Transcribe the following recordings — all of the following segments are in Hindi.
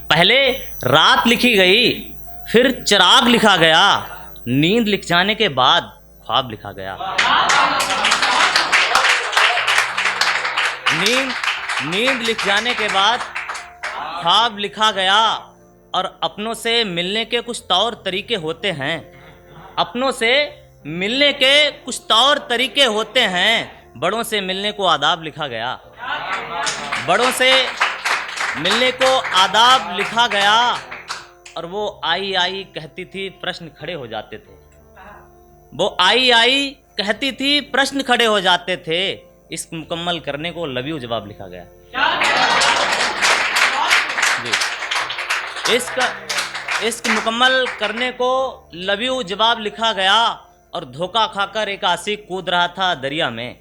पहले रात लिखी गई, फिर चिराग लिखा गया, नींद लिख जाने के बाद ख्वाब लिखा गया। नींद लिख जाने के बाद ख्वाब लिखा गया। और अपनों से मिलने के कुछ तौर तरीके होते हैं, अपनों से मिलने के कुछ तौर तरीके होते हैं। बड़ों से मिलने को आदाब लिखा गया, बड़ों से मिलने को आदाब लिखा गया। और वो आई आई कहती थी, प्रश्न खड़े हो जाते थे। वो आई आई कहती थी, प्रश्न खड़े हो जाते थे। इश्क मुकम्मल करने को लव यू जवाब लिखा गया जी। इश्क मुकम्मल करने को लव यू जवाब लिखा गया। और धोखा खाकर एक आशिक कूद रहा था दरिया में,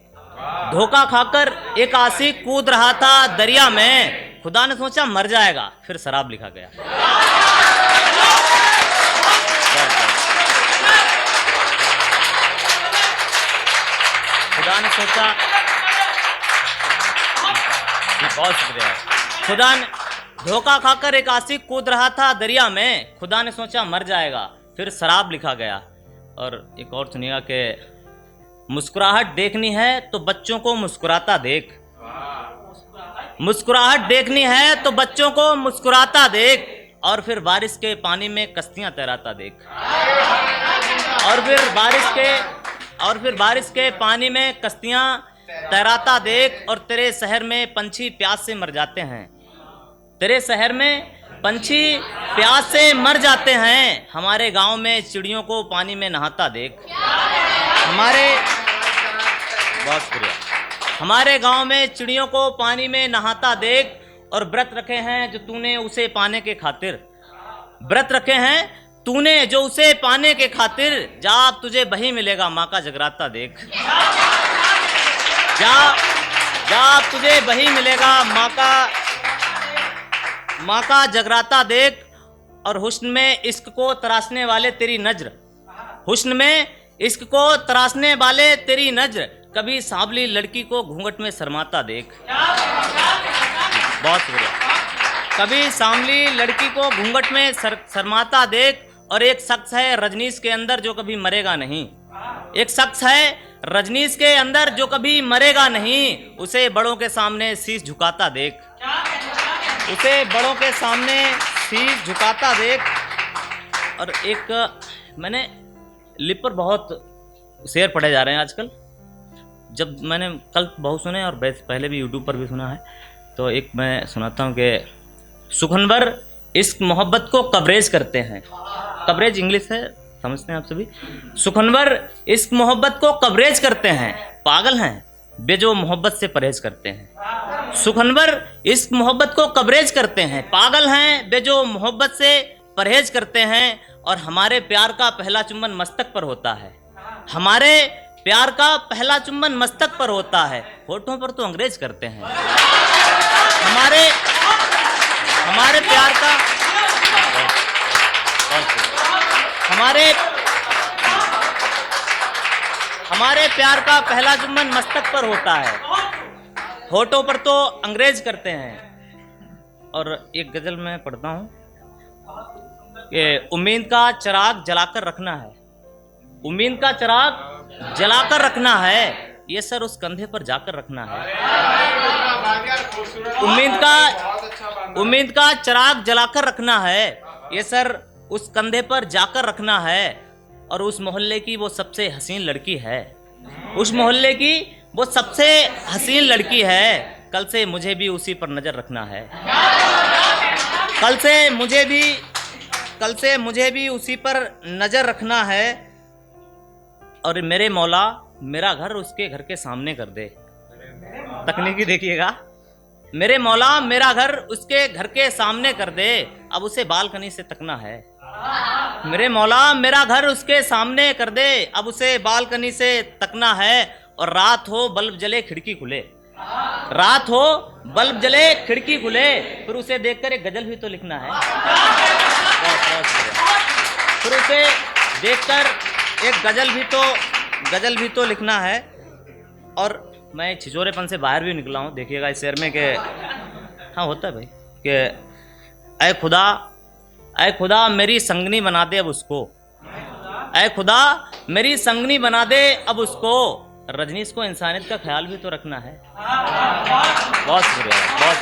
धोखा खाकर एक आशिक कूद रहा था दरिया में। खुदा ने सोचा मर जाएगा, फिर शराब लिखा गया। खुदा ने सोचा, बहुत शुक्रिया। खुदा ने धोखा खाकर एक आशिक कूद रहा था दरिया में, खुदा ने सोचा मर जाएगा, फिर शराब लिखा गया। और एक और सुनिएगा कि मुस्कुराहट देखनी है तो बच्चों को मुस्कुराता देख, मुस्कुराहट देखनी है तो बच्चों को मुस्कुराता देख। और फिर बारिश के पानी में कश्तियां तैराता देख, और फिर बारिश के पानी में कश्तियां तैराता देख। और तेरे शहर में पंछी प्यास से मर जाते हैं, तेरे शहर में पंछी प्यास से मर जाते हैं। हमारे गांव में चिड़ियों को पानी में नहाता देख, बहुत शुक्रिया। हमारे गांव में चिड़ियों को पानी में नहाता देख। और व्रत रखे हैं जो तूने उसे पाने के खातिर, व्रत रखे हैं तूने जो उसे पाने के खातिर। जा अब तुझे वही मिलेगा माँ का जगराता देख, जा अब तुझे वही मिलेगा माँ का जगराता देख। और हुस्न में इश्क को तराशने वाले तेरी नजर, हुस्न में इश्क को तराशने वाले तेरी नजर। कभी सांवली लड़की को घूंघट में शर्माता देख, बहुत शुक्रिया। कभी सांवली लड़की को घूंघट में शर्माता देख। और एक शख्स है रजनीश के अंदर जो कभी मरेगा नहीं, एक शख्स है रजनीश के अंदर जो कभी मरेगा नहीं। उसे बड़ों के सामने शीश झुकाता देख, उसे बड़ों के सामने शीश झुकाता देख। और एक मैंने लिप पर बहुत शेर पढ़े जा रहे हैं आजकल, जब मैंने कल बहुत सुने और पहले भी यूट्यूब पर भी सुना है। तो एक मैं सुनाता हूँ कि सुखनवर इश्क मोहब्बत को कवरेज करते हैं, कवरेज इंग्लिश है, समझते हैं आप सभी। सुखनवर इश्क मोहब्बत को कवरेज करते हैं, पागल हैं वे जो मोहब्बत से परहेज करते हैं। सुखनवर इश्क मोहब्बत को कवरेज करते हैं, पागल हैं वे जो मोहब्बत से परहेज करते हैं। और हमारे प्यार का पहला चुम्बन मस्तक पर होता है, हमारे प्यार का पहला चुम्बन मस्तक पर होता है। होठों पर तो अंग्रेज करते हैं, हमारे प्यार का हमारे प्यार का पहला चुम्बन मस्तक पर होता है, होठों पर तो अंग्रेज करते हैं। और एक गजल मैं पढ़ता हूँ कि उम्मीद का चिराग जलाकर रखना है, उम्मीद का चिराग जलाकर रखना है, ये सर उस कंधे पर जाकर रखना है। उम्मीद का चिराग जलाकर रखना है, ये सर उस कंधे पर जाकर रखना है। और उस मोहल्ले की वो सबसे हसीन लड़की है, उस मोहल्ले की वो सबसे हसीन लड़की है। कल से मुझे भी उसी पर नजर रखना है, कल से मुझे भी उसी पर नजर रखना है। और मेरे मौला मेरा घर उसके घर के सामने कर दे, तकनीकी देखिएगा, मेरे मौला मेरा घर उसके घर के सामने कर दे। अब उसे बालकनी से तकना है, मेरे मौला मेरा घर उसके सामने कर दे, अब उसे बालकनी से तकना है। और रात हो बल्ब जले खिड़की खुले, रात हो बल्ब जले खिड़की खुले, फिर उसे देखकर एक गजल भी तो लिखना है, फिर उसे देखकर एक गजल भी तो लिखना है। और मैं छिछोरेपन से बाहर भी निकला हूँ, देखिएगा इस शेर में कि हाँ होता है भाई, कि ऐ खुदा मेरी संगनी बना दे अब उसको, ऐ खुदा मेरी संगनी बना दे अब उसको। रजनीश को इंसानियत का ख्याल भी तो रखना है। बहुत शुक्रिया, बहुत